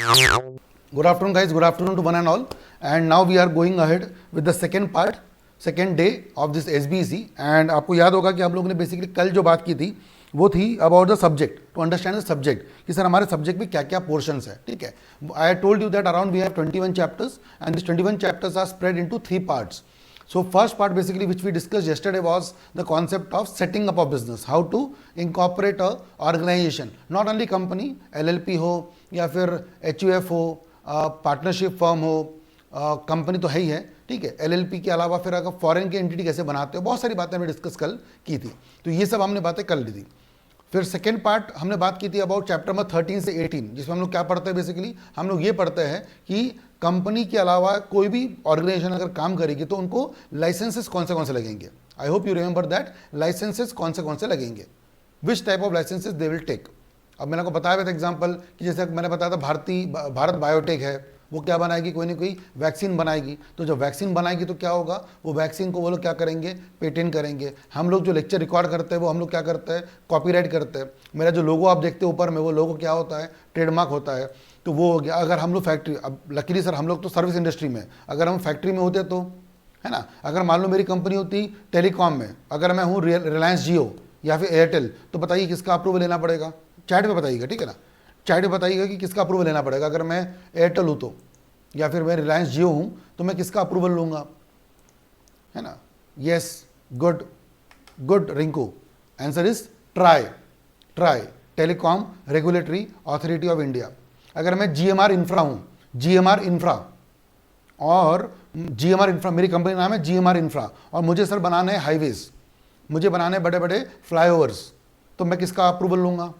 Good afternoon, guys. Good afternoon to one and all. And now we are going ahead with the second part, second day of this SBC. And आपको याद होगा कि हम लोगों ने basically कल जो बात की थी वो थी about the subject, to understand the subject कि सर हमारे सब्जेक्ट में क्या क्या पोर्शंस है. ठीक है, I told you that around we have 21 chapters and this 21 chapters are spread into 3 parts. So first part basically which we discussed yesterday was the concept of setting up a business, how to incorporate a organization, not only company, LLP हो या फिर HUF हो, partnership firm हो, company तो है ही है, ठीक है, LLP के अलावा फिर अगर फॉरेन की एंटिटी कैसे बनाते हो, बहुत सारी बातें हमने डिस्कस कल की थी. तो ये सब हमने बातें कर ली थी. फिर सेकेंड पार्ट हमने बात की थी अबाउट चैप्टर नंबर 13 से 18, जिसमें हम लोग क्या पढ़ते हैं बेसिकली, हम लोग ये पढ़ते हैं कि कंपनी के अलावा कोई भी ऑर्गेनाइजेशन अगर काम करेगी तो उनको लाइसेंसेस कौन से लगेंगे. I hope you remember that licences कौन से लगेंगे, which type of licences they will take. अब मैंने आपको बताया था एग्जांपल कि जैसे मैंने बताया था भारत बायोटेक है, वो क्या बनाएगी, कोई ना कोई वैक्सीन बनाएगी. तो जब वैक्सीन बनाएगी तो क्या होगा, वो वैक्सीन को वो लोग क्या करेंगे, पेटेंट करेंगे. हम लोग जो लेक्चर रिकॉर्ड करते हैं वो हम लोग क्या करते हैं, कॉपीराइट करते हैं. मेरा जो लोगो आप देखते हैं ऊपर में, वो लोगो क्या होता है, ट्रेडमार्क होता है. तो वो हो गया. अगर हम लोग फैक्ट्री, अब लकीली सर हम लोग तो सर्विस इंडस्ट्री में, अगर हम फैक्ट्री में होते तो है ना, अगर मान लो मेरी कंपनी होती टेलीकॉम में, अगर मैं हूँ रिलायंस जियो या फिर एयरटेल, तो बताइए किसका अप्रूवल लेना पड़ेगा. चैट में बताइएगा, ठीक है ना, चैट में बताइएगा कि किसका अप्रूवल लेना पड़ेगा. अगर मैं एयरटेल हूँ तो, या फिर मैं रिलायंस जियो हूँ तो मैं किसका अप्रूवल लूँगा, है ना. Yes, good Rinku, answer is try telecom regulatory authority of India. अगर मैं GMR इंफ्रा हूँ, GMR इंफ्रा, और GMR इंफ्रा मेरी कंपनी नाम है GMR इंफ्रा, और मुझे सर बनाने हैं हाईवेज, मुझे बनाने बड़े बड़े फ्लाईओवर्स, तो मैं किसका अप्रूवल लूँगा.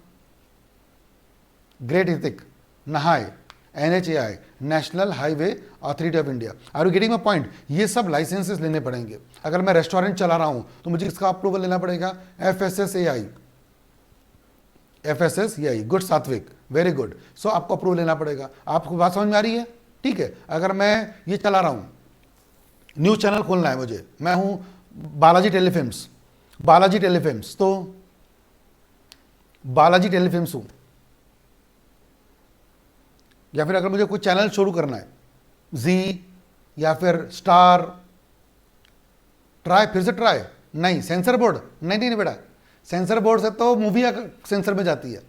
Great Hitik, NHAI, NHAI, national highway authority of India. Are you getting my point. ये सब लाइसेंसेस लेने पड़ेंगे. अगर मैं रेस्टोरेंट चला रहा हूँ तो मुझे किसका अप्रूवल लेना पड़ेगा, FSSAI. गुड सात्विक, वेरी गुड. सो आपको अप्रूवल लेना पड़ेगा. आपको बात समझ में आ रही है, ठीक है. अगर मैं ये चला रहा हूँ, न्यूज़ चैनल खोलना है मुझे, मैं हूँ बालाजी टेलीफिल्म्स, तो बालाजी टेलीफिल्म्स हूँ. या फिर अगर मुझे कोई चैनल शुरू करना है, जी या फिर स्टार, फिर से ट्राई नहीं, सेंसर बोर्ड नहीं बेटा, सेंसर बोर्ड से तो मूवी सेंसर में जाती है.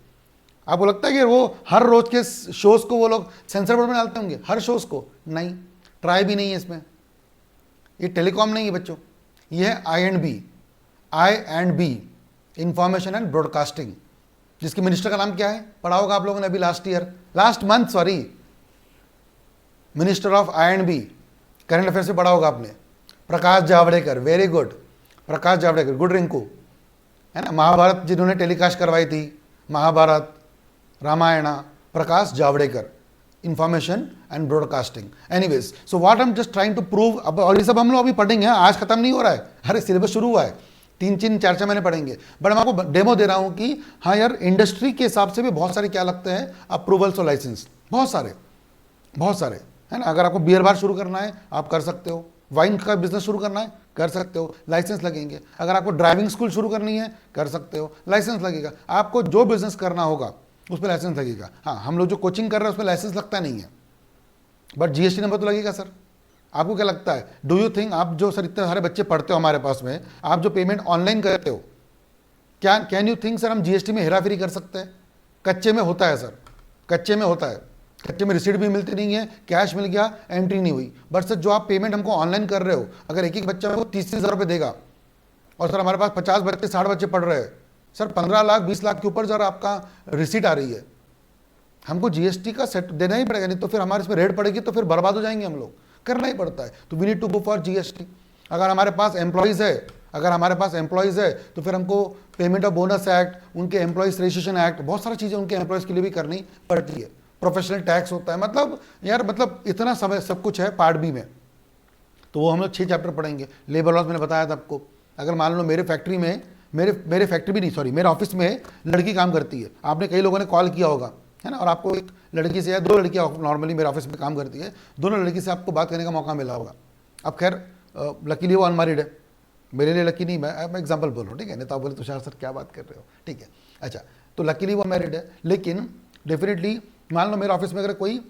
आपको लगता है कि वो हर रोज के शोज को वो लोग सेंसर बोर्ड में डालते होंगे, हर शोज को? नहीं, ट्राई भी नहीं है इसमें. ये टेलीकॉम नहीं है बच्चों, ये है I&B, इंफॉर्मेशन एंड ब्रॉडकास्टिंग, जिसके मिनिस्टर का नाम क्या है, पढ़ा होगा आप लोगों ने अभी last month minister of I&B, current affairs में पढ़ा होगा आपने, Prakash Javadekar. Very good, Prakash Javadekar, good Rinku, है ना. महाभारत जिन्होंने टेलीकास्ट करवाई थी, Mahabharat, Ramayan, Prakash Javadekar, information and broadcasting. Anyways, so what I am just trying to prove. अब और ये सब हम लोग अभी पढ़ेंगे, आज खत्म नहीं हो रहा है, अरे सिलेबस शुरू हुआ है, 3-4 महीने पढ़ेंगे. बट मैं आपको डेमो दे रहा हूं कि हाँ यार, इंडस्ट्री के हिसाब से भी बहुत सारे क्या लगते हैं, अप्रूवल्स और लाइसेंस, बहुत सारे, है ना. अगर आपको बियर बार शुरू करना है आप कर सकते हो, वाइन का बिजनेस शुरू करना है कर सकते हो, लाइसेंस लगेंगे. अगर आपको ड्राइविंग स्कूल शुरू करनी है कर सकते हो, लाइसेंस लगेगा. आपको जो बिजनेस करना होगा उस पर लाइसेंस लगेगा. हाँ, हम लोग जो कोचिंग कर रहे हैं उसमें लाइसेंस लगता नहीं है, बट GST नंबर तो लगेगा सर. आपको क्या लगता है, डू यू थिंक, आप जो सर इतने सारे बच्चे पढ़ते हो हमारे पास में, आप जो पेमेंट ऑनलाइन करते हो, क्या कैन यू थिंक सर हम GST में हेरा फेरी कर सकते हैं? कच्चे में होता है सर, कच्चे में रिसीट भी मिलती नहीं है, कैश मिल गया, एंट्री नहीं हुई. बट सर जो आप पेमेंट हमको ऑनलाइन कर रहे हो, अगर एक बच्चा को 30,000 रुपये देगा, और सर हमारे पास 50 बच्चे 60 बच्चे पढ़ रहे हैं, सर 15 लाख 20 लाख के ऊपर सर आपका रिसीट आ रही है, हमको GST का सेट देना ही पड़ेगा. नहीं तो फिर हमारे इसमें रेड पड़ेगी तो फिर बर्बाद हो जाएंगे हम लोग. करना ही पड़ता है. तो we need to go for GST. अगर हमारे पास एम्प्लॉयज़ है तो फिर हमको पेमेंट ऑफ बोनस एक्ट, उनके एम्प्लॉयज़ रजिस्ट्रेशन एक्ट, बहुत सारी चीज़ें उनके एम्प्लॉयज़ के लिए भी करनी पड़ती है. प्रोफेशनल टैक्स होता है, मतलब यार मतलब इतना समय सब कुछ है पार्ट बी में. तो वो हम लोग 6 चैप्टर पढ़ेंगे. लेबर लॉज मैंने बताया था आपको. अगर मान लो मेरे फैक्ट्री में, मेरे फैक्ट्री भी नहीं, सॉरी, मेरे ऑफिस में लड़की काम करती है. आपने कई लोगों ने कॉल किया होगा, है ना, और आपको एक लड़की से या 2 लड़कियाँ नॉर्मली मेरे ऑफिस में काम करती है, दोनों लड़की से आपको बात करने का मौका मिला होगा. अब खैर लकीली वो अनमैरिड है, मेरे लिए लकी नहीं, मैं एग्जांपल बोल रहा हूँ, ठीक है. नहीं तो आप बोले तुषार सर क्या बात कर रहे हो, ठीक है. अच्छा, तो लकीली वो मैरिड है, लेकिन डेफिनेटली मान लो मेरे ऑफिस में अगर कोई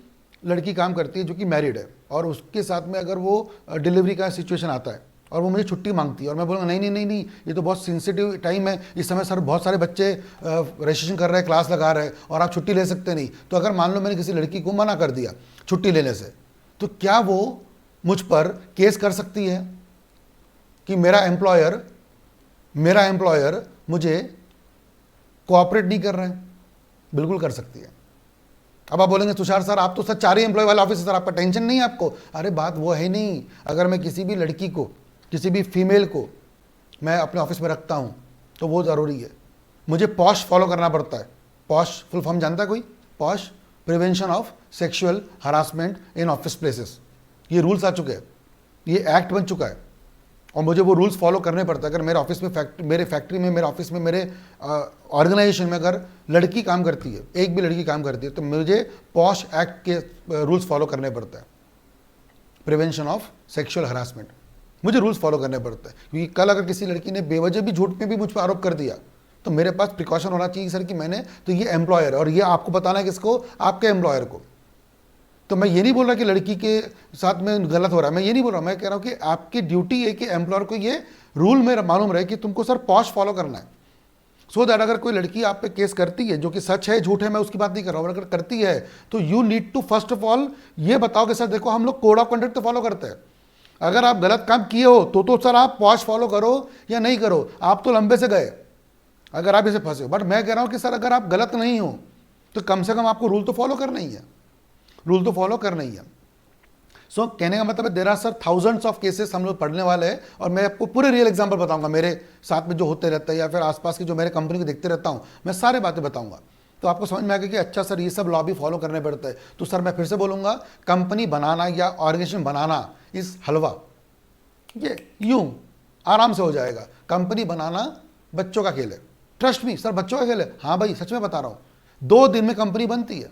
लड़की काम करती है जो कि मैरिड है और उसके साथ में अगर वो डिलीवरी का सिचुएशन आता है और वो मुझे छुट्टी मांगती है और मैं बोलूँगा नहीं नहीं नहीं नहीं, ये तो बहुत सेंसिटिव टाइम है, इस समय सर बहुत सारे बच्चे रजिस्ट्रेशन कर रहे हैं, क्लास लगा रहे हैं और आप छुट्टी ले सकते नहीं। तो अगर मान लो मैंने किसी लड़की को मना कर दिया छुट्टी लेने से, तो क्या वो मुझ पर केस कर सकती है कि मेरा एम्प्लॉयर मुझे कोऑपरेट नहीं कर रहे हैं? बिल्कुल कर सकती है। अब आप बोलेंगे तुषार सर आप तो सर 4 ही एम्प्लॉय वाला ऑफिस है सर, आपका टेंशन नहीं है आपको। अरे बात वो है नहीं, अगर मैं किसी भी लड़की को, किसी भी फीमेल को मैं अपने ऑफिस में रखता हूं तो वो ज़रूरी है, मुझे पॉश फॉलो करना पड़ता है। पॉश फुल फॉर्म जानता है कोई? Posh, prevention of sexual harassment in office places. ये रूल्स आ चुके हैं, ये एक्ट बन चुका है और मुझे वो रूल्स फॉलो करने पड़ते हैं। अगर मेरे ऑफिस में मेरे फैक्ट्री में, मेरे ऑफिस में, मेरे ऑर्गेनाइजेशन में अगर लड़की काम करती है, एक भी लड़की काम करती है, तो मुझे पॉश एक्ट के रूल्स फॉलो करने पड़ते हैं। प्रिवेंशन ऑफ सेक्सुअल हरासमेंट, मुझे रूल्स फॉलो करने पड़ते हैं, क्योंकि कल अगर किसी लड़की ने बेवजह भी झूठ में भी मुझ पर आरोप कर दिया तो मेरे पास प्रिकॉशन होना चाहिए सर कि मैंने, तो ये एम्प्लॉयर है और ये आपको बताना है किसको? आपके एम्प्लॉयर को। तो मैं ये नहीं बोल रहा कि लड़की के साथ में गलत हो रहा है, मैं ये नहीं बोल रहा, मैं कह रहा हूँ कि आपकी ड्यूटी है कि एम्प्लॉयर को ये रूल में मालूम रहे कि तुमको सर पॉश फॉलो करना है। सो दैट अगर कोई लड़की आप पे केस करती है, जो कि सच है झूठ है मैं उसकी बात नहीं कर रहा हूँ, अगर करती है तो you need to first of all ये बताओ कि सर देखो हम लोग कोड ऑफ कंडक्ट तो फॉलो करते हैं, अगर आप गलत काम किए हो तो सर आप पॉश फॉलो करो या नहीं करो, आप तो लंबे से गए अगर आप इसे फंसे हो। बट मैं कह रहा हूँ कि सर अगर आप गलत नहीं हो तो कम से कम आपको रूल तो फॉलो करना ही है, रूल तो फॉलो करना ही है। सो कहने का मतलब है there are sir thousands of cases हम लोग पढ़ने वाले हैं और मैं आपको पूरे रियल एग्जांपल बताऊंगा मेरे साथ में जो होते रहते हैं या फिर आसपास की जो मेरे कंपनी को देखते रहता हूं, मैं सारे बातें बताऊंगा तो आपको समझ में आएगा कि अच्छा सर ये सब लॉ भी फॉलो करने पड़ते हैं। तो सर मैं फिर से बोलूंगा, कंपनी बनाना या ऑर्गेनाइजेशन बनाना इस हलवा, ये यूं आराम से हो जाएगा। कंपनी बनाना बच्चों का खेल है, ट्रस्ट मी सर, बच्चों का खेल है। हाँ भाई सच में बता रहा हूं, 2 दिन में कंपनी बनती है,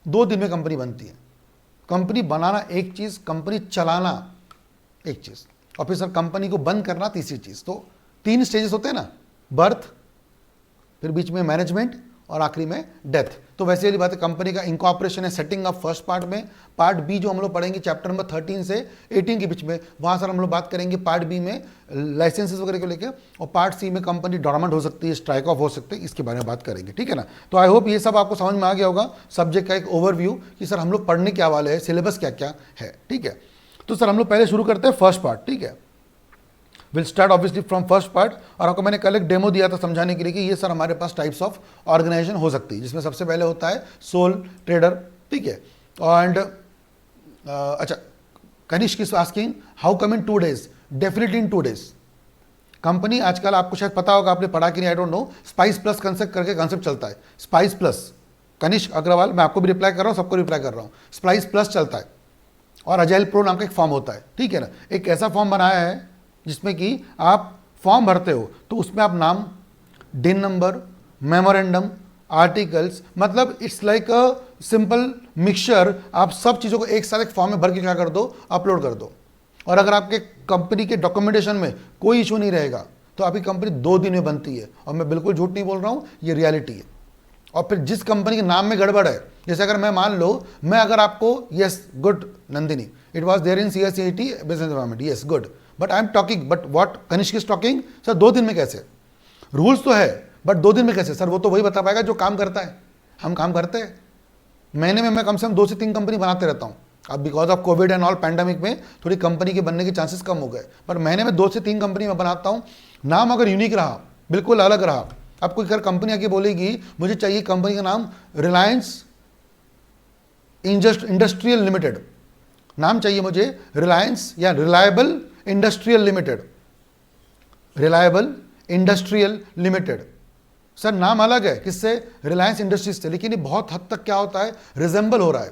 2 दिन में कंपनी बनती है। कंपनी बनाना एक चीज, कंपनी चलाना एक चीज, और फिर सर कंपनी को बंद करना तीसरी चीज। तो 3 स्टेजेस होते हैं ना, बर्थ, फिर बीच में मैनेजमेंट और आखिरी में डेथ। तो वैसे वाली बात है, कंपनी का इंकॉर्पोरेशन है, सेटिंग अप फर्स्ट पार्ट में। पार्ट बी जो हम लोग पढ़ेंगे चैप्टर नंबर 13 से 18 के बीच में, वहां सर हम लोग बात करेंगे पार्ट बी में लाइसेंसेस वगैरह को लेकर, और पार्ट सी में कंपनी डोरमेंट हो सकती है, स्ट्राइक ऑफ हो सकते हैं, इसके बारे में बात करेंगे, ठीक है ना। तो आई होप ये सब आपको समझ में आ गया होगा, सब्जेक्ट का एक ओवरव्यू कि सर हम लोग पढ़ने क्या वाले हैं, सिलेबस क्या क्या है, ठीक है। तो सर हम लोग पहले शुरू करते हैं फर्स्ट पार्ट, ठीक है। Will start obviously from first part. और आपको मैंने कल एक डेमो दिया था समझाने के लिए कि ये सर हमारे पास टाइप्स ऑफ ऑर्गेनाइजेशन हो सकती है, जिसमें सबसे पहले होता है सोल ट्रेडर, ठीक है। एंड अच्छा, Kanishk is asking how come in 2 days? Definitely in 2 days। Company आजकल आपको शायद पता होगा, आपने पढ़ा कि नहीं I don't know, spice plus concept करके कंसेप्ट चलता है, स्पाइस प्लस। कनिष्क अग्रवाल, मैं आपको भी रिप्लाई कर रहा हूँ, सबको रिप्लाई कर रहा हूँ, स्पाइस प्लस चलता है और अजाइल प्रो नाम का एक फॉर्म होता है, ठीक है ना। एक ऐसा फॉर्म बनाया है जिसमें कि आप फॉर्म भरते हो तो उसमें आप नाम, डिन नंबर, मेमोरेंडम, आर्टिकल्स, मतलब it's like a simple mixture, आप सब चीज़ों को एक साथ एक फॉर्म में भर के क्या कर दो, अपलोड कर दो। और अगर आपके कंपनी के डॉक्यूमेंटेशन में कोई इशू नहीं रहेगा तो आपकी कंपनी 2 दिन में बनती है, और मैं बिल्कुल झूठ नहीं बोल रहा हूँ, ये रियलिटी है। और फिर जिस कंपनी के नाम में गड़बड़ है, जैसे अगर मैं मान लो, मैं अगर आपको, yes good Nandini, it was there in CSCT business environment, yes good, but I am talking, but what Kanishk is talking, sir 2 दिन में कैसे? रूल्स तो है बट 2 दिन में कैसे? सर वो तो वही बता पाएगा जो काम करता है, हम काम करते हैं। महीने में मैं कम से कम 2 से 3 कंपनी बनाते रहता हूँ। अब because of Covid and all pandemic में थोड़ी कंपनी के बनने के चांसेस कम हो गए, पर महीने में 2 से 3 कंपनी मैं बनाता हूँ। नाम अगर यूनिक रहा, बिल्कुल अलग रहा, अब कोई अगर कंपनी आके बोलेगी मुझे चाहिए कंपनी का नाम रिलायंस इंडस्ट्रियल लिमिटेड, नाम चाहिए मुझे रिलायंस या reliable industrial limited, reliable industrial limited, sir नाम अलग है किससे? रिलायंस इंडस्ट्रीज से, लेकिन ये बहुत हद तक क्या होता है, रिजेंबल हो रहा है,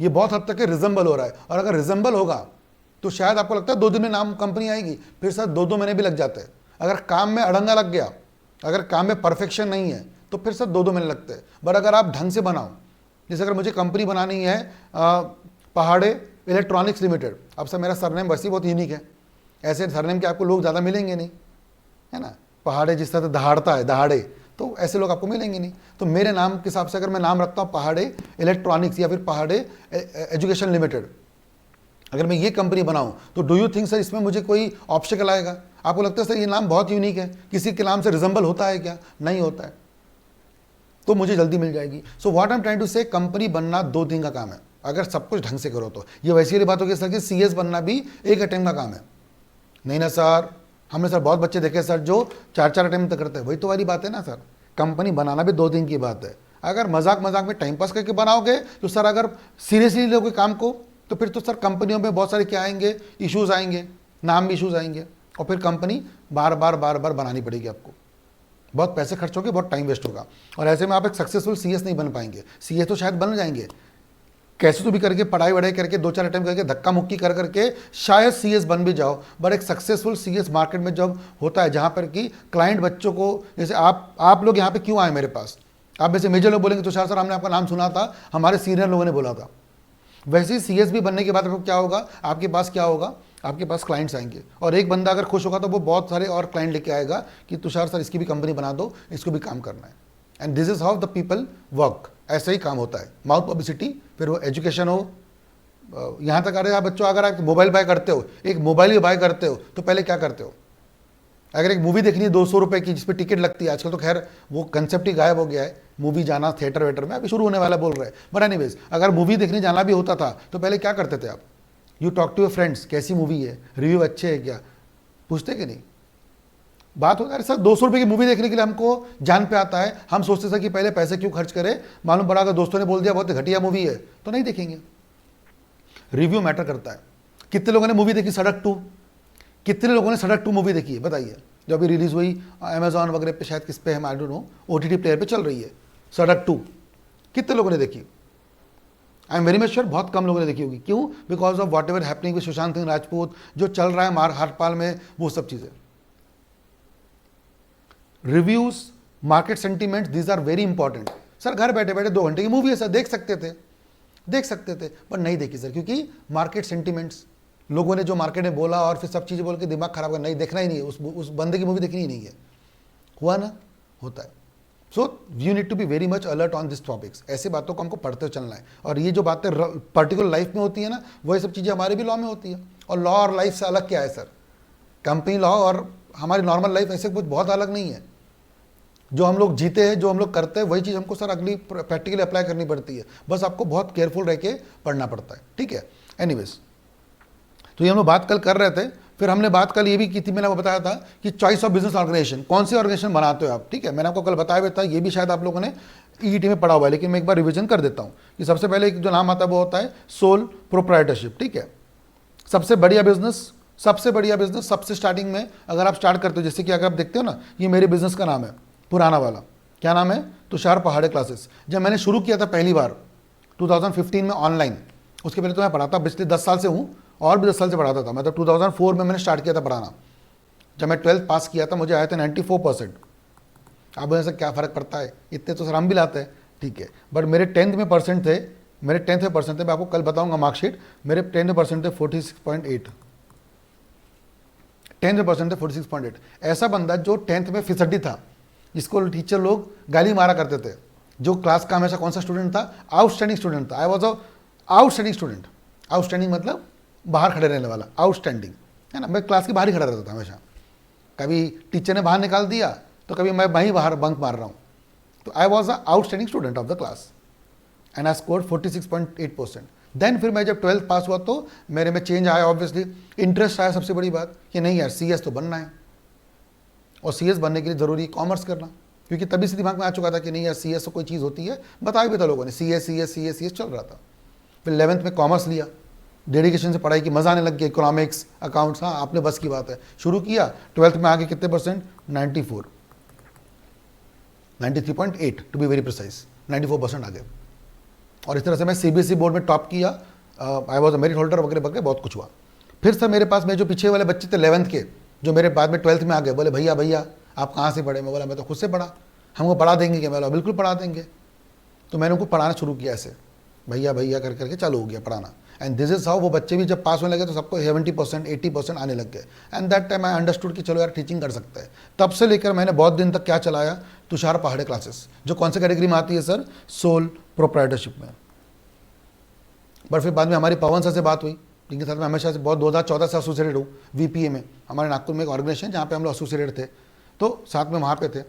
ये बहुत हद तक रिजेंबल हो रहा है। और अगर रिजेंबल होगा तो शायद आपको लगता है 2 दिन में नाम कंपनी आएगी, फिर सर 2-2 महीने भी लग जाते हैं। अगर काम में अड़ंगा लग गया, अगर काम में परफेक्शन नहीं है तो फिर सर 2-2 महीने लगते हैं। बट अगर आप ढंग से बनाओ, जैसे अगर मुझे कंपनी बनानी है पहाड़े इलेक्ट्रॉनिक्स लिमिटेड, अब सर मेरा सरनेम वैसे ही बहुत यूनिक है, ऐसे सरनेम के आपको लोग ज़्यादा मिलेंगे नहीं, है ना। पहाड़े जिस तरह से दहाड़ता है, दहाड़े, तो ऐसे लोग आपको मिलेंगे नहीं। तो मेरे नाम के हिसाब से अगर मैं नाम रखता हूँ पहाड़े इलेक्ट्रॉनिक्स या फिर पहाड़े एजुकेशन लिमिटेड, अगर मैं ये कंपनी बनाऊं, तो डू यू थिंक सर इसमें मुझे कोई ऑब्स्टिकल आएगा? आपको लगता है सर ये नाम बहुत यूनिक है, किसी के नाम से रिजेंबल होता है क्या? नहीं होता है, तो मुझे जल्दी मिल जाएगी। So what I am trying to say, company बनना 2 दिन का काम है अगर सब कुछ ढंग से करो तो। ये वैसी वाली बात होगी सर कि CS बनना भी एक अटेम्प्ट का काम है। नहीं ना सर, हमने सर बहुत बच्चे देखे सर जो 4-4 अटेम्प्ट तक करते हैं। वही तो वाली बात है ना सर, कंपनी बनाना भी 2 दिन की बात है। अगर मजाक मजाक में टाइम पास करके बनाओगे तो सर, अगर सीरियसली लोगे काम को, तो फिर तो सर कंपनियों में बहुत सारे क्या आएंगे, इश्यूज आएंगे, नाम भी इश्यूज आएंगे, और फिर कंपनी बार बार बनानी पड़ेगी आपको। बहुत पैसे खर्च होंगे, बहुत टाइम वेस्ट होगा, और ऐसे में आप एक सक्सेसफुल CS नहीं बन पाएंगे। CS तो शायद बन जाएंगे, कैसे तो भी करके पढ़ाई वढ़ाई करके 2-4 अटेम्प्ट करके धक्का मुक्की कर करके शायद CS बन भी जाओ। बट एक सक्सेसफुल CS मार्केट में जब होता है जहाँ पर कि क्लाइंट बच्चों को, जैसे आप लोग यहाँ पे क्यों आए मेरे पास, आप में से मेजर लोग बोलेंगे तुषार सर हमने आपका नाम सुना था, हमारे सीनियर लोगों ने बोला था। वैसे ही CS भी बनने के बाद आपको क्या होगा, आपके पास क्या होगा, आपके पास क्लाइंट्स आएंगे, और एक बंदा अगर खुश होगा तो वो बहुत सारे और क्लाइंट लेके आएगा कि तुषार सर इसकी भी कंपनी बना दो, इसको भी काम करना है। And this is how the people work. ऐसा ही काम होता है, माउथ पब्लिसिटी, फिर वो एजुकेशन हो, यहाँ तक। अरे आप बच्चों, अगर आप मोबाइल बाय करते हो, एक मोबाइल भी बाय करते हो, तो पहले क्या करते हो? अगर एक मूवी देखनी है 200 रुपये की जिस पर टिकट लगती है, आजकल तो खैर वो कंसेप्ट ही गायब हो गया है, मूवी जाना थिएटर वेटर में अभी शुरू होने वाला बोल रहे हैं। बट एनीवेज, अगर मूवी देखने जाना भी होता था तो पहले क्या करते थे आप? You talk to your friends, कैसी मूवी है, रिव्यू अच्छे है क्या, पूछते कि नहीं? बात होता है सर 200 रुपये की मूवी देखने के लिए हमको जान पे आता है, हम सोचते थे कि पहले पैसे क्यों खर्च करें, मालूम पड़ा अगर दोस्तों ने बोल दिया बहुत घटिया मूवी है तो नहीं देखेंगे। रिव्यू मैटर करता है। कितने लोगों ने मूवी देखी सड़क 2? कितने लोगों ने सड़क 2 मूवी देखी है बताइए? जो अभी रिलीज हुई अमेजॉन वगैरह पे, शायद किस पे है, आई डोंट नो, OTT प्लेयर पे चल रही है सड़क 2। कितने लोगों ने देखी? I am very much sure बहुत कम लोगों ने देखी होगी। क्यों? Because of whatever happening with Sushant Singh Rajput, जो चल रहा है हरपाल में, वो सब चीजें। Reviews, market sentiment, these are very important. Sir घर बैठे बैठे 2 घंटे की मूवी है सर, देख सकते थे पर नहीं देखी सर, क्योंकि मार्केट सेंटीमेंट्स, लोगों ने जो मार्केट में बोला और फिर सब चीज़ें बोल के दिमाग खराब कर, नहीं देखना ही नहीं है, उस बंदे की मूवी देखनी ही नहीं है। हुआ ना? होता है। So you need to be very much alert on this topics. ऐसी बातों को हमको पढ़ते चलना है, और ये जो बातें पर्टिकुलर लाइफ में होती है ना, वही सब चीज़ें हमारे भी लॉ में होती है। और लॉ और लाइफ से अलग क्या है सर? कंपनी लॉ और हमारी नॉर्मल लाइफ ऐसे कुछ बहुत अलग नहीं है। जो हम लोग जीते हैं, जो हम लोग करते हैं, वही चीज़ हमको सर अगली प्रैक्टिकली अप्लाई करनी पड़ती है। बस आपको बहुत केयरफुल रह के पढ़ना पड़ता है, ठीक है? एनीवेज, तो ये हम लोग बात कल कर रहे थे। फिर हमने बात कल ये भी की थी, मैंने आपको बताया था कि चॉइस ऑफ बिजनेस ऑर्गेनाइजेशन, कौन सी ऑर्गेनाइजेशन बनाते हो आप, ठीक है? मैंने आपको कल बताया भी था, ये भी शायद आप लोगों ने EET में पढ़ा हुआ है, लेकिन मैं एक बार रिवीजन कर देता हूँ कि सबसे पहले जो नाम आता है वो होता है सोल प्रोप्राइटरशिप, ठीक है? सबसे बढ़िया बिजनेस सबसे स्टार्टिंग में अगर आप स्टार्ट करते हो, जैसे कि अगर आप देखते हो ना, ये मेरे बिजनेस का नाम है पुराना वाला, क्या नाम है? तुषार पहाड़े क्लासेस। जब मैंने शुरू किया था पहली बार 2015 में ऑनलाइन, उसके पहले तो मैं पढ़ाता पिछले 10 साल से हूँ, और भी 10 साल से पढ़ाता था। मतलब 2004 में मैंने स्टार्ट किया था पढ़ाना। जब मैं 12th पास किया था मुझे आए थे 94%। अब ऐसा क्या फ़र्क पड़ता है, इतने तो सर हम भी लाते हैं, ठीक है? बट मेरे 10th में परसेंट थे, मैं आपको कल बताऊंगा मार्कशीट। मेरे 10th में परसेंट थे 46.8, 10th में परसेंट थे 46.8। ऐसा बंदा जो 10th में फिसड्डी था, जिसको टीचर लोग गाली मारा करते थे, जो क्लास का हमेशा कौन सा स्टूडेंट था? आउटस्टैंडिंग स्टूडेंट था। आई was a outstanding student. Outstanding मतलब बाहर खड़े रहने वाला, आउटस्टैंडिंग, है ना? मैं क्लास के बाहर ही खड़ा रहता था हमेशा। कभी टीचर ने बाहर निकाल दिया तो कभी मैं वहीं बाहर बंक मार रहा हूँ। तो I was a outstanding student of the class and I scored 46.8%। Then फिर मैं जब 12th पास हुआ तो मेरे में चेंज आया, ऑब्वियसली इंटरेस्ट आया। सबसे बड़ी बात कि नहीं यार, CS तो बनना है, और CS बनने के लिए ज़रूरी कॉमर्स करना, क्योंकि तभी से दिमाग में आ चुका था कि नहीं यार CS तो कोई चीज़ होती है, बताया भी था लोगों ने, CS चल रहा था। फिर 11th में कॉमर्स लिया, डेडिकेशन से पढ़ाई की, मज़ा आने लग गया। इकोनॉमिक्स, अकाउंट्स, हाँ आपने बस की बात है, शुरू किया। 12th में आगे कितने percent? 94, 93.8 to be very precise, 94% आ गए। और इस तरह से मैं CBSE बोर्ड में टॉप किया। आई वॉज अ मेरिट होल्डर वगैरह वगैरह, बहुत कुछ हुआ। फिर सर मेरे पास में जो पीछे वाले बच्चे थे 11th के, जो मेरे बाद में 12th में आ गए, बोले भैया आप कहाँ से पढ़े? मैं बोला मैं तो खुद से पढ़ा। हमको पढ़ा देंगे क्या? मैं बोला बिल्कुल पढ़ा देंगे। तो मैंने उनको पढ़ाना शुरू किया, ऐसे भैया कर करके चालू हो गया पढ़ाना। एंड दिस इज हाउ वो बच्चे भी जब पास होने लगे तो सबको 70%, 80% आने लग गए। And that time I understood कि चलो यार टीचिंग कर सकते हैं। तब से लेकर मैंने बहुत दिन तक क्या चलाया, तुषार पहाड़े क्लासेस, जो कौन से कैटेगरी में आती है सर? सोल प्रोप्राइटरशिप में। बट फिर बाद में हमारी पवन सर से बात हुई, जिनके साथ में हमेशा से बहुत 2014 से एसोसिएटेड हूँ। वीपीए में हमारे नागपुर में एक ऑर्गेनाइजेशन जहाँ पे हम लोग एसोसिएटेड थे, तो साथ में वहाँ पे थे।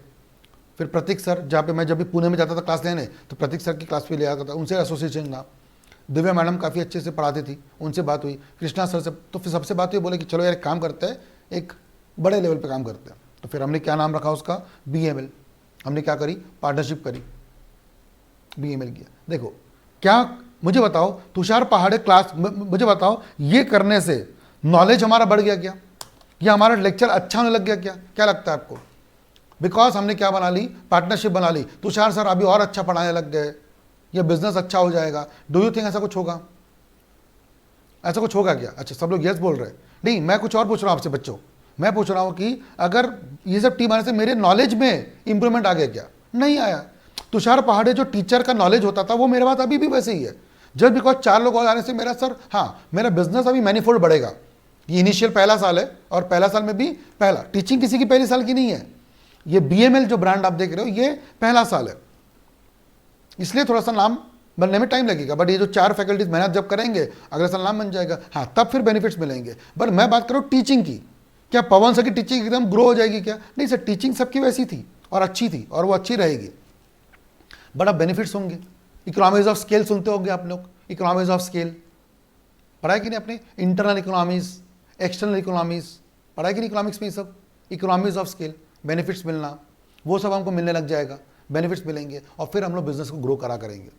फिर प्रतीक सर, जहाँ पे मैं जब भी पुणे में जाता था क्लास लेने, तो प्रतीक सर की क्लास भी ले आता था, उनसे एसोसिएशन था। दिव्या मैडम काफ़ी अच्छे से पढ़ाती थी, उनसे बात हुई। कृष्णा सर से, तो फिर सबसे बात हुई, बोले कि चलो यार एक काम करते हैं, एक बड़े लेवल पे काम करते हैं। तो फिर हमने क्या नाम रखा उसका? BML। हमने क्या करी? पार्टनरशिप करी, BML किया। देखो क्या, मुझे बताओ तुषार पहाड़े क्लास, मुझे बताओ ये करने से नॉलेज हमारा बढ़ गया क्या, या हमारा लेक्चर अच्छा होने लग गया क्या? क्या लगता है आपको? बिकॉज हमने क्या बना ली? पार्टनरशिप बना ली। तुषार सर अभी और अच्छा पढ़ाने लग गए, या बिजनेस अच्छा हो जाएगा। डू यू थिंक ऐसा कुछ होगा? ऐसा कुछ होगा क्या? अच्छा, सब लोग यस बोल रहे हैं। नहीं, मैं कुछ और पूछ रहा हूँ आपसे बच्चों। मैं पूछ रहा हूँ कि अगर ये सब टीम आने से मेरे नॉलेज में इंप्रूवमेंट आ गया क्या? नहीं आया। तुषार पहाड़े जो टीचर का नॉलेज होता था वो मेरे पास अभी भी वैसे ही है। जस्ट बिकॉज 4 लोग और आने से मेरा सर, हाँ मेरा बिजनेस अभी मैनीफोल्ड बढ़ेगा। ये इनिशियल पहला साल है, और पहला साल में भी पहला टीचिंग किसी की पहली साल की नहीं है। ये BML जो ब्रांड आप देख रहे हो, ये पहला साल है, इसलिए थोड़ा सा नाम बनने में टाइम लगेगा। बट ये जो 4 फैकल्टीज मेहनत जब करेंगे, अगले साल नाम बन जाएगा। हाँ, तब फिर बेनिफिट्स मिलेंगे। बट मैं बात करूँ टीचिंग की, क्या पवन सर की टीचिंग एकदम ग्रो हो जाएगी क्या? नहीं सर, टीचिंग सबकी वैसी थी और अच्छी थी, और वो अच्छी रहेगी। बट अब बेनिफिट्स होंगे। इकोनॉमीज ऑफ स्केल सुनते होंगे आप लोग, इकोनॉमीज ऑफ स्केल पढ़ा है कि नहीं अपने? इंटरनल इकोनॉमीज, एक्सटर्नल इकोनॉमीज पढ़ा है कि नहीं इकोनॉमिक्स में? ये सब इकोनॉमीज ऑफ स्केल, बेनिफिट्स मिलना, वो सब हमको मिलने लग जाएगा, बेनिफिट्स मिलेंगे, और फिर हम लोग बिजनेस को ग्रो करा करेंगे,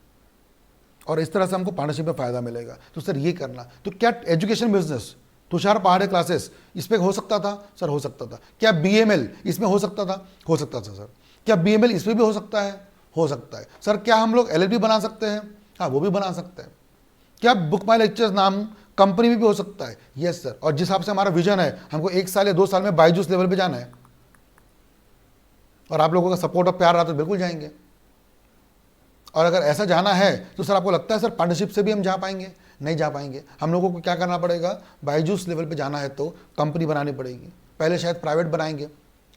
और इस तरह से हमको पार्टनरशिप में फायदा मिलेगा। तो सर ये करना, तो क्या एजुकेशन बिजनेस तुषार पहाड़े क्लासेस इस पे हो सकता था? सर हो सकता था। क्या BML इसमें हो सकता था? हो सकता था सर। क्या BML इसमें भी हो सकता है? हो सकता है सर। क्या हम लोग LLB बना सकते हैं? हाँ, वो भी बना सकते हैं। क्या बुक माई लेक्चर्स नाम कंपनी में भी हो सकता है? Yes sir. और जिस हिसाब से हमारा विजन है, हमको 1 साल या 2 साल में बायजूस लेवल पे जाना है, और आप लोगों का सपोर्ट और प्यार रहा तो बिल्कुल जाएंगे। और अगर ऐसा जाना है तो सर आपको लगता है सर पार्टनरशिप से भी हम जा पाएंगे? नहीं जा पाएंगे। हम लोगों को क्या करना पड़ेगा? बायजूस लेवल पे जाना है तो कंपनी बनानी पड़ेगी। पहले शायद प्राइवेट बनाएंगे,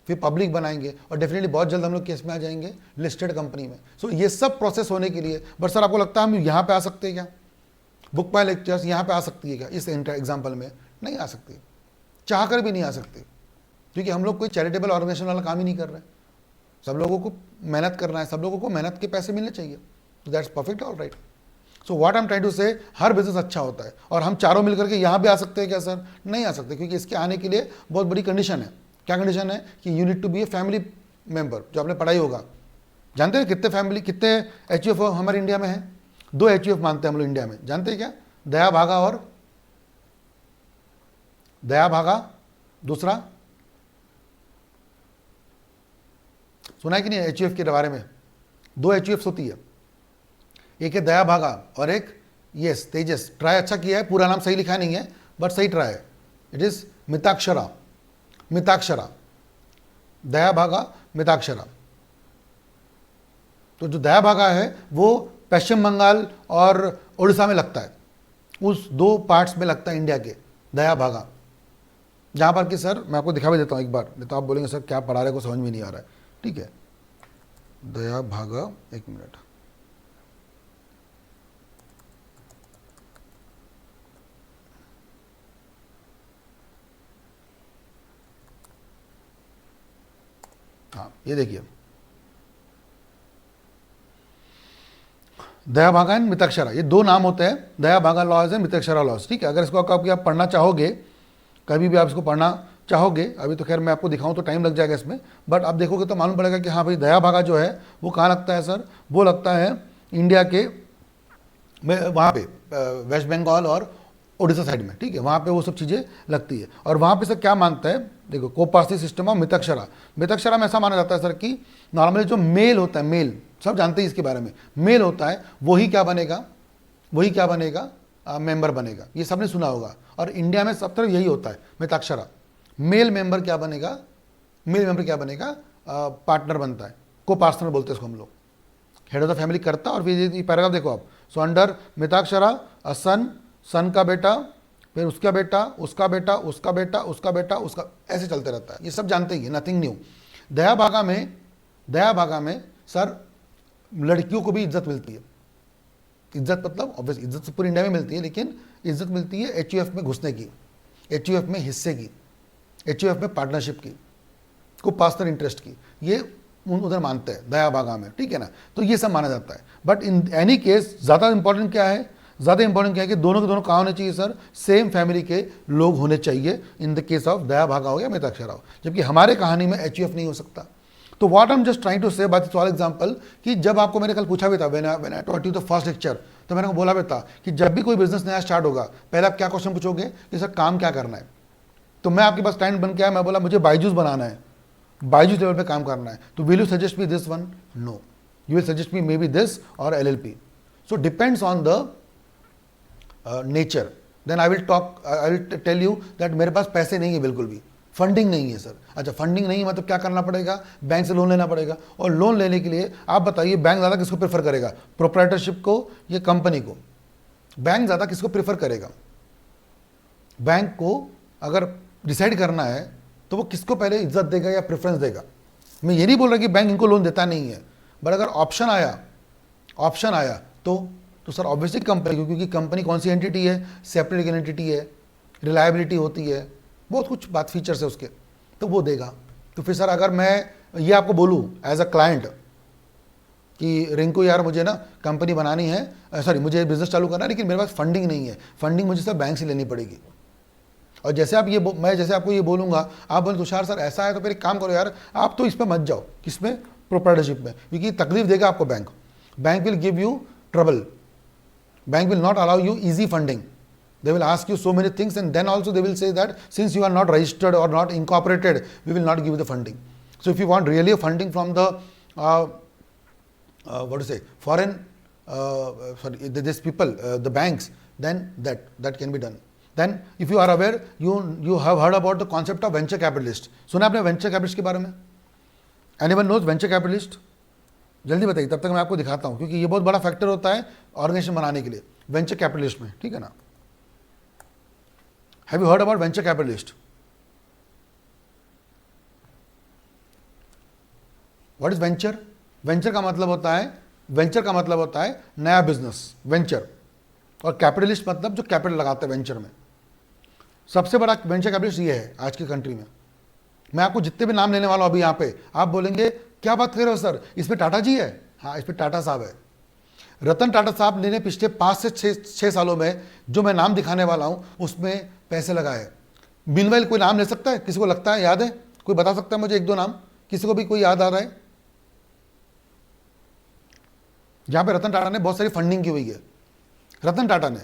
फिर पब्लिक बनाएंगे, और डेफिनेटली बहुत जल्द हम लोग केस में आ जाएंगे लिस्टेड कंपनी में। सो ये सब प्रोसेस होने के लिए, बट सर आपको लगता है हम यहाँ पे आ सकते हैं क्या? बुक माई लेक्चर्स यहाँ पे आ सकती है क्या इस एग्जाम्पल में? नहीं आ सकती, चाह कर भी नहीं आ सकती, क्योंकि हम लोग कोई चैरिटेबल ऑर्गेनाइजेशन वाला काम ही नहीं कर रहे। सब लोगों को मेहनत करना है, सब लोगों को मेहनत के पैसे मिलने चाहिए। तो that's perfect, all right. So what I am trying to say, हर बिजनेस अच्छा होता है, और हम चारों मिलकर के यहाँ भी आ सकते हैं क्या सर? नहीं आ सकते, क्योंकि इसके आने के लिए बहुत बड़ी कंडीशन है। क्या कंडीशन है? कि you need to be a family member, जो आपने पढ़ाई होगा। जानते हैं कितने फैमिली, कितने HUF हमारे इंडिया में है? 2 HUF मानते हैं हम लोग इंडिया में, जानते हैं क्या? दया भागा, और दया भागा, दूसरा सुना है कि नहीं HUF के बारे में? 2 HUF होती है, एक है दया भागा और एक यस तेजस। ट्राई अच्छा किया है, पूरा नाम सही लिखा नहीं है, बट सही ट्राई है। इट इज मिताक्षरा, मिताक्षरा, दया भागा, मिताक्षरा। तो जो दया भागा है वो पश्चिम बंगाल और उड़ीसा में लगता है, उस 2 पार्ट्स में लगता है इंडिया के, दया भागा। जहाँ पर कि सर मैं आपको दिखा भी देता हूँ एक बार, नहीं तो आप बोलेंगे सर क्या पढ़ा रहे को समझ में नहीं आ रहा है। ठीक है, दया भागा, 1 मिनट, हाँ ये देखिए, दया भागा एंड मिताक्षरा, ये 2 नाम होते हैं, दया भागा लॉज एंड मिताक्षरा लॉज। ठीक है, अगर इसको आप पढ़ना चाहोगे, कभी भी आप इसको पढ़ना चाहोगे, अभी तो खैर मैं आपको दिखाऊं तो टाइम लग जाएगा इसमें, बट आप देखोगे तो मालूम पड़ेगा कि हाँ भाई दया भागा जो है वो कहाँ लगता है सर? वो लगता है इंडिया के में, वहाँ पे वेस्ट बंगाल और उड़ीसा साइड में। ठीक है, वहाँ पे वो सब चीज़ें लगती है। और वहाँ पे सर क्या मानता है, देखो कोपासी सिस्टम ऑफ मिताक्षरा। मिताक्षरा में ऐसा माना जाता है सर कि नॉर्मली जो मेल होता है, मेल सब जानते हैं इसके बारे में, मेल होता है वही क्या बनेगा, वही क्या बनेगा? मेंबर बनेगा। ये सबने सुना होगा, और इंडिया में सब तरफ यही होता है मिताक्षरा। मेल मेंबर क्या बनेगा? मेल मेंबर क्या बनेगा? पार्टनर बनता है, को पार्टनर बोलते हैं इसको हम लोग। हेड ऑफ द फैमिली करता, और फिर ये पैराग्राफ देखो आप, सो अंडर मिताक्षरा अ सन, सन का बेटा, फिर उसका बेटा, उसका बेटा, उसका बेटा, उसका बेटा, उसका, ऐसे चलते रहता है। ये सब जानते ही है, नथिंग न्यू। दया भागा में दया भागा में सर लड़कियों को भी इज्जत मिलती है। इज्जत मतलब ऑब्वियस इज्जत तो पूरी इंडिया में मिलती है, लेकिन इज्जत मिलती है HUF में घुसने की, HUF में हिस्से की, HUF में पार्टनरशिप की, को पर्सनल इंटरेस्ट की, ये उधर मानते हैं दया भागा में, ठीक है ना। तो ये सब माना जाता है। बट इन एनी केस ज़्यादा इंपॉर्टेंट क्या है, ज़्यादा इंपॉर्टेंट क्या है कि दोनों के दोनों कहाँ होने चाहिए सर, सेम फैमिली के लोग होने चाहिए। इन द केस ऑफ दया भागा हो या मिताक्षरा हो, जबकि हमारे कहानी में HUF नहीं हो सकता। तो what I am just trying to say बात सॉल एग्जाम्पल कि जब आपको मैंने कल पूछा भी था when I taught you the first lecture, तो मैंने बोला भी था कि जब भी कोई बिजनेस नया स्टार्ट होगा पहले आप क्या क्वेश्चन पूछोगे कि सर काम क्या करना है। तो मैं आपके पास क्लाइंट बन के आया, मैं बोला मुझे बायजूस बनाना है, बायजूस लेवल पे काम करना है, तो will you suggest me this one? No, you will suggest me maybe this और LLP। So depends on the nature. Then I will tell you that मेरे पास पैसे नहीं है, बिल्कुल भी फंडिंग नहीं है सर। अच्छा फंडिंग नहीं है मतलब क्या करना पड़ेगा, बैंक से लोन लेना पड़ेगा। और लोन लेने के लिए आप बताइए बैंक ज़्यादा किसको प्रेफर करेगा, प्रोप्राइटरशिप को या कंपनी को? बैंक ज़्यादा किसको प्रेफर करेगा? बैंक को अगर डिसाइड करना है तो वो किसको पहले इज्जत देगा या प्रेफरेंस देगा? मैं ये नहीं बोल रहा कि बैंक इनको लोन देता नहीं है, बट अगर ऑप्शन आया तो सर ऑब्वियसली कंपनी, क्योंकि कंपनी कौन सी एंटिटी है, सेपरेट लीगल एंटिटी है, रिलायबिलिटी होती है, बहुत कुछ बात फीचर्स है उसके, तो वो देगा। तो फिर सर अगर मैं ये आपको बोलूँ एज अ क्लाइंट कि रिंकू यार मुझे ना कंपनी बनानी है, सॉरी मुझे बिजनेस चालू करना है, लेकिन मेरे पास फंडिंग नहीं है, फंडिंग मुझे सर बैंक से लेनी पड़ेगी। और जैसे आप मैं जैसे आपको ये बोलूँगा, आप बोले तुषार सर ऐसा है, तो फिर एक काम करो यार, आप तो इस पर मत जाओ, किसमें, प्रोप्राइटरशिप में, क्योंकि तकलीफ देगा आपको bank. Bank will give you trouble, bank will not allow you easy funding. They will ask you so many things, and then also they will say that since you are not registered or not incorporated, we will not give you the funding. So if you want really a funding from the what to say, foreign these people, the banks, then that can be done. Then if you are aware, you have heard about the concept of venture capitalist. सुना आपने venture capitalist के बारे में? Anyone knows venture capitalist? जल्दी बताइए, तब तक मैं आपको दिखाता हूँ, क्योंकि ये बहुत बड़ा फैक्टर होता है ऑर्गेनाइजेशन बनाने के लिए, वेंचर कैपिटलिस्ट में, ठीक है ना। Have you heard about venture capitalist? What is venture? Venture का मतलब होता है नया बिजनेस, वेंचर। और कैपिटलिस्ट मतलब जो कैपिटल लगाता है वेंचर में। सबसे बड़ा वेंचर कैपिटलिस्ट ये है आज की कंट्री में। मैं आपको जितने भी नाम लेने वाला हूं अभी यहाँ पे, आप बोलेंगे क्या बात कर रहे हो सर, इसमें टाटा जी है? हाँ, इसमें टाटा साहब है। रतन टाटा साहब ने पिछले 5 से 6 सालों में जो मैं नाम दिखाने वाला हूं उसमें पैसे लगाए। मीनवाइल कोई नाम ले सकता है? किसी को लगता है याद है? कोई बता सकता है मुझे 1-2 नाम? किसी को भी कोई याद आ रहा है जहां पे रतन टाटा ने बहुत सारी फंडिंग की हुई है? रतन टाटा ने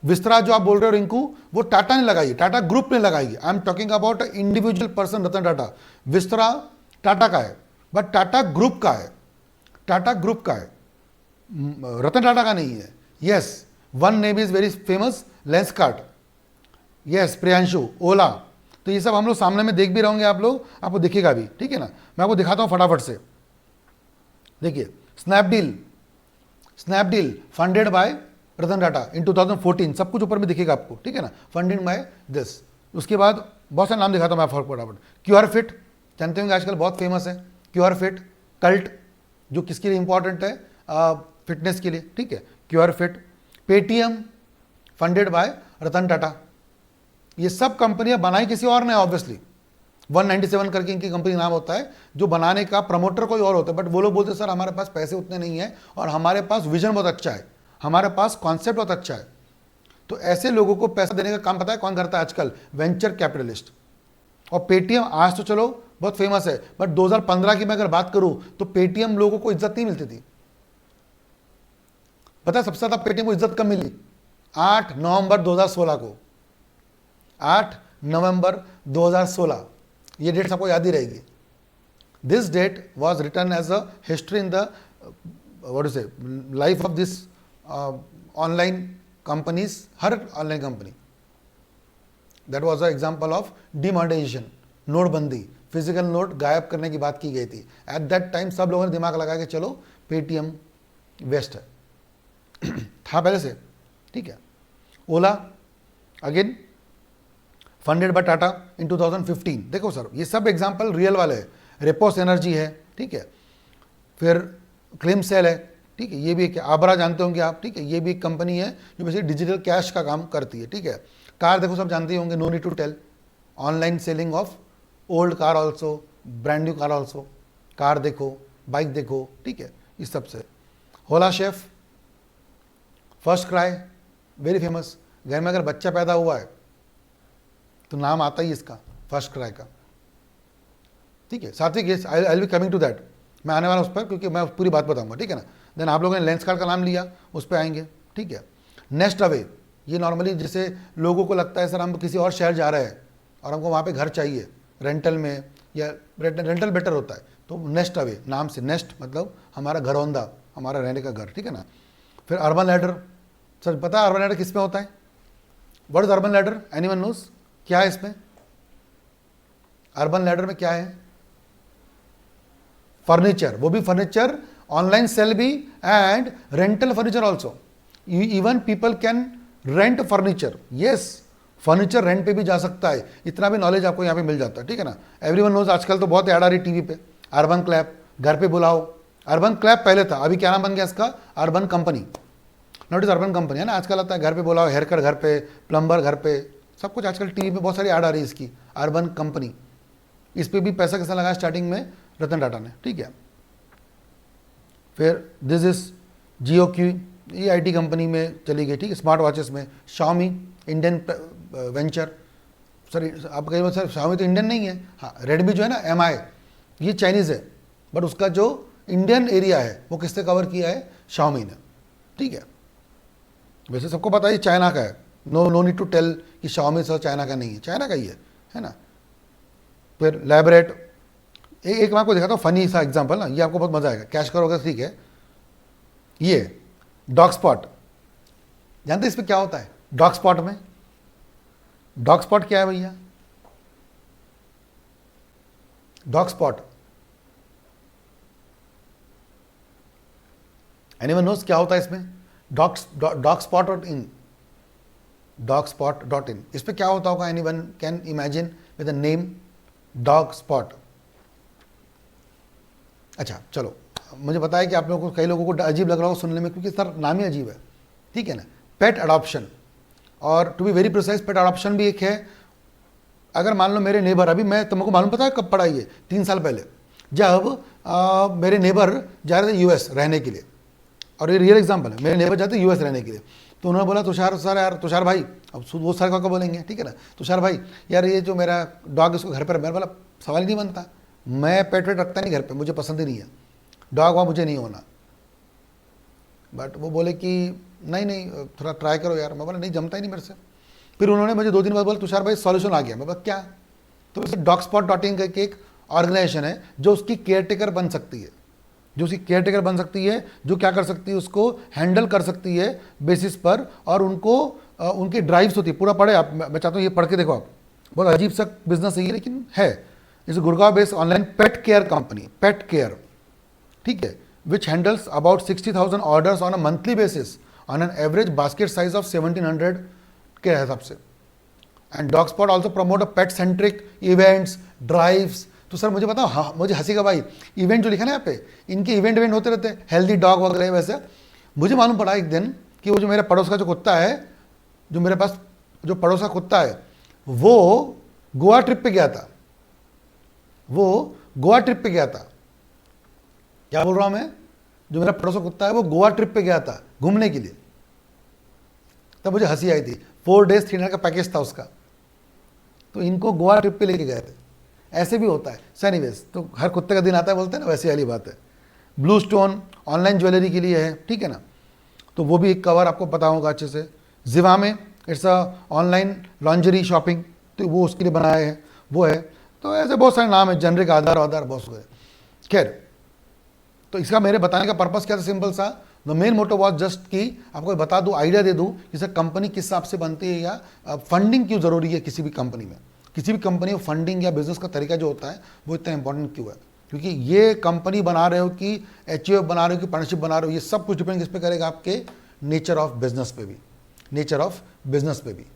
विस्तारा जो आप बोल रहे हो रिंकू, वो टाटा ने लगाई, टाटा ग्रुप ने लगाई। I am talking about individual person Ratan Tata. Vistara Tata का है, बट टाटा ग्रुप का है, टाटा ग्रुप का है, रतन टाटा का नहीं है। Yes, one name is very famous, Lenskart. Yes, Priyanshu, Ola. तो ये सब हम लोग सामने में देख भी रहोगे, आप लोग, आपको दिखेगा भी, ठीक है ना। मैं आपको दिखाता हूं फटाफट से। देखिए, Snapdeal funded by Ratan Tata इन 2014, सब कुछ ऊपर में दिखेगा आपको, ठीक है ना, फंडेड बाय दिस। उसके बाद बहुत सारे नाम दिखाता हूं मैं फटाफट। QR फिट, जानते होंगे आजकल बहुत फेमस है QR फिट। कल्ट, जो किसके लिए इंपॉर्टेंट है, फिटनेस के लिए, ठीक है, QR fit. Paytm funded by Ratan Tata. ये सब कंपनियां बनाई किसी और ने, ऑब्वियसली 197 करके इनकी कंपनी नाम होता है, जो बनाने का प्रमोटर कोई और होता है, बट वो लोग बोलते हैं सर हमारे पास पैसे उतने नहीं है और हमारे पास विजन बहुत अच्छा है, हमारे पास कॉन्सेप्ट बहुत अच्छा है। तो ऐसे लोगों को पैसा देने का काम पता है कौन करता है आजकल? Venture capitalist. और पेटीएम आज तो चलो बहुत फेमस है, बट 2015 की मैं अगर बात करूं तो पेटीएम लोगों को इज्जत नहीं मिलती थी। पता है सबसे ज्यादा पेटीएम को इज्जत कब मिली? 8 नवंबर 2016 को। 8 नवंबर 2016, ये डेट सबको याद ही रहेगी। This date was written as a history in the what to say life of this online companies, हर online company. That was a example of demonetisation, नोटबंदी, फिजिकल नोट गायब करने की बात की गई थी। एट दैट टाइम सब लोगों ने दिमाग लगाया कि चलो पेटीएम वेस्ट है था पहले से, ठीक है। ओला अगेन फंडेड बाय टाटा इन 2015। देखो सर, ये सब एग्जांपल रियल वाले हैं। रेपोस एनर्जी है, ठीक है, फिर क्लेम सेल है, ठीक है, ये भी एक आबरा जानते होंगे आप, ठीक है, ये भी एक कंपनी है जो बेसिकली डिजिटल कैश का काम करती है, ठीक है। कार देखो सब जानते ही होंगे, no need to tell, online selling of old car also, brand new car also, car देखो, बाइक देखो, ठीक है, इस सब से। Holachef, FirstCry, very famous, घर में अगर बच्चा पैदा हुआ है तो नाम आता ही इसका, फर्स्ट क्राई का, ठीक है। Satvik, yes, I will be coming to that, मैं आने वाला उस पर, क्योंकि मैं पूरी बात बताऊंगा, ठीक है ना। देन आप लोगों ने लेंस कार्ड का नाम लिया, उस पर आएंगे, ठीक है। नेक्स्ट अवे, ये नॉर्मली जैसे लोगों को लगता है सर हम किसी और शहर जा रहे हैं और हमको वहाँ पे घर चाहिए रेंटल में, या रेंटल बेटर होता है, तो नेक्स्ट अवे नाम से, नेक्स्ट मतलब हमारा घरौंदा, हमारा रहने का घर, ठीक है ना। फिर अर्बन लैडर, सर पता है अर्बन लैडर किस में होता है? What is urban ladder, anyone nose? क्या है इसमें? अर्बन लैडर में क्या है? फर्नीचर, वो भी फर्नीचर, ऑनलाइन सेल भी, and rental furniture also. Even people can rent furniture, yes, furniture rent पे भी जा सकता है, इतना भी नॉलेज आपको यहाँ पे मिल जाता है, ठीक है ना। एवरीवन नोज, आजकल तो बहुत ऐड आ रही टीवी पे, अर्बन क्लैप, घर पे बुलाओ। अर्बन क्लैप पहले था, अभी क्या नाम बन गया इसका? Urban company, not is urban company, है ना। आजकल आता है घर पे बुलाओ, हेयर कट घर पे, प्लम्बर घर पे, सब कुछ आजकल टीवी पे बहुत सारी ऐड आ रही है इसकी, अर्बन कंपनी। इस पर भी पैसा किसने लगाया स्टार्टिंग में? रतन टाटा ने, ठीक है। फिर दिस इज जियो की, ये आईटी कंपनी में चली गई, ठीक है। स्मार्ट वॉचेस में शाओमी, इंडियन वेंचर, सर आप कहेंगे सर शाओमी तो इंडियन नहीं है, हाँ। रेडमी जो है ना, एमआई, ये चाइनीज़ है, बट उसका जो इंडियन एरिया है वो किससे कवर किया है? शाओमी ने, ठीक है। वैसे सबको पता है चाइना का है, नो नीड टू टेल कि शाओमी सर चाइना का नहीं है, चाइना का ही है ना। फिर लैबरेट, एक मैं आपको दिखाता हूँ फनी सा एग्जांपल ना, ये आपको बहुत मजा आएगा, कैश करोगे ठीक है। ये डॉग स्पॉट, जानते इस पे क्या होता है? डॉग स्पॉट में, डॉग स्पॉट क्या है भैया? डॉग स्पॉट, एनीवन नोस क्या होता है इसमें? Dog spot dot in, dog spot dot in, इस पे क्या होता होगा? Anyone can imagine with the name dog spot? अच्छा चलो, मुझे पता है कि आप लोगों को, कई लोगों को अजीब लग रहा हो सुनने में, क्योंकि सर नाम ही अजीब है, ठीक है ना। पेट अडॉप्शन, और to be very precise, pet adoption भी एक है। अगर मान लो मेरे नेबर, अभी मैं तुमको मालूम पता है कब पढ़ा ये? 3 साल पहले, जब मेरे नेबर जा रहे थे यूएस रहने के लिए, और ये रियल एग्जाम्पल है, मेरे नेबर जाते यूएस रहने के लिए, तो उन्होंने बोला तुषार सर यार, तुषार भाई, अब वो सर का बोलेंगे, ठीक है ना, तुषार भाई यार ये जो मेरा डॉग इसको घर पर, मैंने बोला सवाल ही नहीं बनता, मैं पेट वेट रखता नहीं घर पे, मुझे पसंद ही नहीं है डॉग, वहाँ मुझे नहीं होना। बट वो बोले कि नहीं थोड़ा ट्राई करो यार, मैं बोला नहीं जमता ही नहीं मेरे से। फिर उन्होंने मुझे 2 दिन बाद बोला तुषार भाई सॉल्यूशन आ गया, मैं बोला क्या? तो डॉग स्पॉट डॉट इन करके एक ऑर्गेनाइजेशन है जो उसकी केयर टेकर बन सकती है, जो उसकी केयर टेकर बन सकती है, जो क्या कर सकती है, उसको हैंडल कर सकती है बेसिस पर, और उनको उनकी ड्राइव्स होती है। पूरा पढ़े आप, मैं चाहता हूँ ये पढ़ के देखो आप, बहुत अजीब सा बिजनेस है ये, लेकिन है। इस Gurgaon based online pet care company, pet care, ठीक है, which handles about 60,000 orders on a monthly basis on an average basket size of 1700 के हिसाब से। And DogSpot also promote a pet centric events, drives. तो sir मुझे बताओ, हाँ मुझे हंसी का भाई, इवेंट जो लिखा ना यहाँ पे, इनके इवेंट होते रहते हैं, हेल्दी डॉग वगैरह। वैसे मुझे मालूम पड़ा एक दिन कि वो जो मेरे पड़ोस का जो कुत्ता है, जो मेरे पास जो पड़ोस का कुत्ता है, वो गोवा ट्रिप पे गया था, वो गोवा ट्रिप पे गया था। क्या बोल रहा हूं मैं? जो मेरा पड़ोस का कुत्ता है वो गोवा ट्रिप पे गया था घूमने के लिए, तब मुझे हंसी आई थी। 4 days 3 night का पैकेज था उसका, तो इनको गोवा ट्रिप पे लेके गए थे। ऐसे भी होता है। सो एनीवेज, तो हर कुत्ते का दिन आता है बोलते हैं ना, वैसे वाली बात है। ब्लू स्टोन ऑनलाइन ज्वेलरी के लिए है, ठीक है ना, तो वो भी एक कवर आपको पता होगा अच्छे से। Zivame, it's a online lingerie shopping, तो वो उसके लिए बनाया है, वो है। तो ऐसे बहुत सारे नाम है, जनरिक आधार बहुत सारे। खैर, तो इसका मेरे बताने का पर्पस क्या था? सिंपल सा, the main motto was just कि आपको बता दूं, आइडिया दे दूं कि सर कंपनी किस हिसाब से बनती है, या फंडिंग क्यों जरूरी है किसी भी कंपनी में। किसी भी कंपनी में फंडिंग या बिजनेस का तरीका जो होता है वो इतना इंपॉर्टेंट क्यों है? क्योंकि ये कंपनी बना रहे हो कि एचयूएफ बना रहे हो कि पार्टनरशिप बना रहे हो, ये सब कुछ डिपेंड किस पे करेगा? आपके नेचर ऑफ बिजनेस पे भी, नेचर ऑफ बिजनेस पे भी,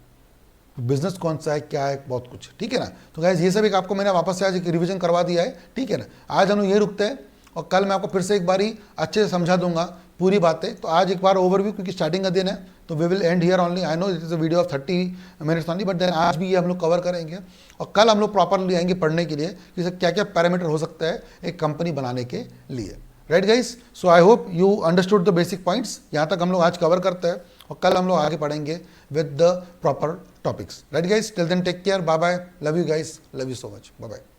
बिजनेस कौन सा है, क्या है, बहुत कुछ, ठीक है ना। तो गाइस ये सब एक आपको मैंने वापस से आज एक रिवीजन करवा दिया है, ठीक है ना। आज हम लोग ये रुकते हैं, और कल मैं आपको फिर से एक बारी अच्छे से समझा दूंगा पूरी बातें। तो आज एक बार ओवरव्यू, क्योंकि स्टार्टिंग का दिन है, तो we will end here only. I know it is a video of 30 minutes only, but then आज भी ये हम लोग कवर करेंगे और कल हम लोग प्रॉपरली आएंगे पढ़ने के लिए कि सर क्या क्या पैरामीटर हो सकता है एक कंपनी बनाने के लिए। Right guys, so I hope you understood the basic points. यहाँ तक हम लोग आज कवर करते हैं और कल हम लोग आगे पढ़ेंगे with the proper topics. Right guys, till then take care, bye bye, love you guys, love you so much, bye bye.